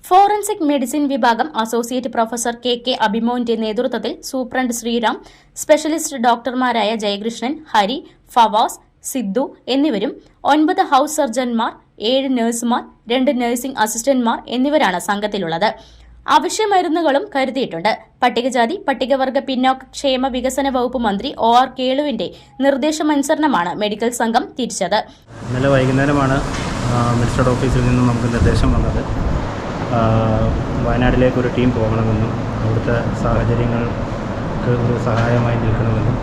Forensic medicine വിഭാഗം associate professor K അഭിമോന്റെ നേതൃത്വത്തിൽ superintendent Sriram, specialist ഡോക്ടർമാരായ Jayakrishnan, Hari, Fawaz, Sidhu എന്നിവരും 9 ഹൌസ് സർജൻമാർ, 7 നഴ്സുമാർ, 2 നഴ്സിംഗ് അസിസ്റ്റന്റ്മാർ എന്നിവരാണ് സംഘത്തിലുള്ളത്. അവശ്യ മരുന്നുകളും കരുതിയിട്ടുണ്ട്. പട്ടികജാതി പട്ടികവർഗ പിന്നോക്ക ക്ഷേമ വികസന വകുപ്പ് മന്ത്രി OR കേളുവിന്റെ നിർദ്ദേശമനുസരണമാണ് മെഡിക്കൽ സംഘം തിരിച്ചത്. ഇന്നലെ വൈകുന്നേരമാണ് മിനിസ്റ്ററുടെ ഓഫീസിൽ നിന്നും നമുക്ക് നിർദ്ദേശം വന്നത്. വയനാട്ടിലേക്ക് ഒരു ടീം പോകണമെന്നും അവിടുത്തെ സാഹചര്യങ്ങൾക്ക് ഒരു സഹായമായി നിൽക്കണമെന്നും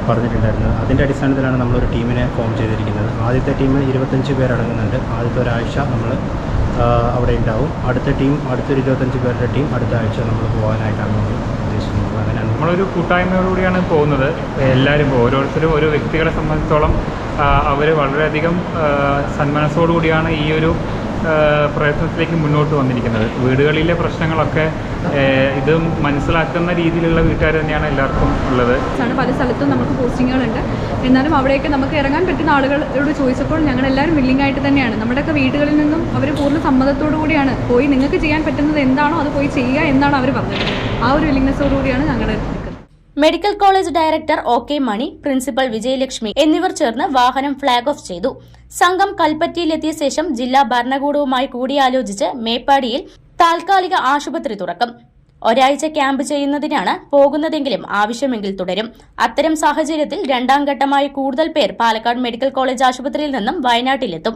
പറഞ്ഞിട്ടുണ്ടായിരുന്നത്. അതിൻ്റെ അടിസ്ഥാനത്തിലാണ് നമ്മളൊരു ടീമിനെ ഫോം ചെയ്തിരിക്കുന്നത്. ആദ്യത്തെ ടീം 25 പേരടങ്ങുന്നുണ്ട്. ആദ്യത്തെ ഒരാഴ്ച നമ്മൾ അവിടെ ഉണ്ടാവും. അടുത്ത ടീം, അടുത്തൊരു 25 പേരുടെ ടീം അടുത്ത ആഴ്ച നമ്മൾ പോകാനായിട്ടാണ് നമ്മൾ ഉദ്ദേശിക്കുന്നത്. അങ്ങനെയാണ് നമ്മളൊരു കൂട്ടായ്മയോടുകൂടിയാണ് പോകുന്നത്. എല്ലാവരും ഓരോരുത്തരും ഓരോ വ്യക്തികളെ സംബന്ധിച്ചോളം അവർ വളരെയധികം സന്മനസ്സോടുകൂടിയാണ് ഈ ഒരു പ്രയത്നത്തിലേക്ക് മുന്നോട്ട് വന്നിരിക്കുന്നത്. വീടുകളിലെ പ്രശ്നങ്ങളൊക്കെ ഇത് മനസ്സിലാക്കുന്ന രീതിയിലുള്ള വീട്ടുകാർ തന്നെയാണ് എല്ലാവർക്കും ഉള്ളത്. പല സ്ഥലത്തും നമുക്ക് പോസ്റ്റിങ്ങുകളുണ്ട്. എന്നാലും അവിടെയൊക്കെ നമുക്ക് ഇറങ്ങാൻ പറ്റുന്ന ആളുകളോട് ചോദിച്ചപ്പോൾ ഞങ്ങളെല്ലാവരും വില്ലിംഗ് ആയിട്ട് തന്നെയാണ്. നമ്മുടെയൊക്കെ വീടുകളിൽ നിന്നും അവർ പൂർണ്ണ സമ്മതത്തോടു കൂടിയാണ് പോയി നിങ്ങൾക്ക് ചെയ്യാൻ പറ്റുന്നത് എന്താണോ അത് പോയി ചെയ്യുക എന്നാണ് അവർ പറഞ്ഞത്. ആ ഒരു വില്ലിംഗ്നെസ്സോടുകൂടിയാണ് ഞങ്ങൾ നിൽക്കുന്നത്. മെഡിക്കൽ കോളേജ് ഡയറക്ടർ OK മണി, പ്രിൻസിപ്പൽ വിജയലക്ഷ്മി എന്നിവർ ചേർന്ന് വാഹനം ഫ്ളാഗ് ഓഫ് ചെയ്തു. സംഘം കൽപ്പറ്റയിലെത്തിയ ശേഷം ജില്ലാ ഭരണകൂടവുമായി കൂടിയാലോചിച്ച് മേപ്പാടിയിൽ താൽക്കാലിക ആശുപത്രി തുറക്കും. ഒരാഴ്ച ക്യാമ്പ് ചെയ്യുന്നതിനാണ് പോകുന്നതെങ്കിലും ആവശ്യമെങ്കിൽ തുടരും. അത്തരം സാഹചര്യത്തിൽ 2ാം ഘട്ടമായി കൂടുതൽ പേർ പാലക്കാട് മെഡിക്കൽ കോളേജ് ആശുപത്രിയിൽ നിന്നും വയനാട്ടിലെത്തും.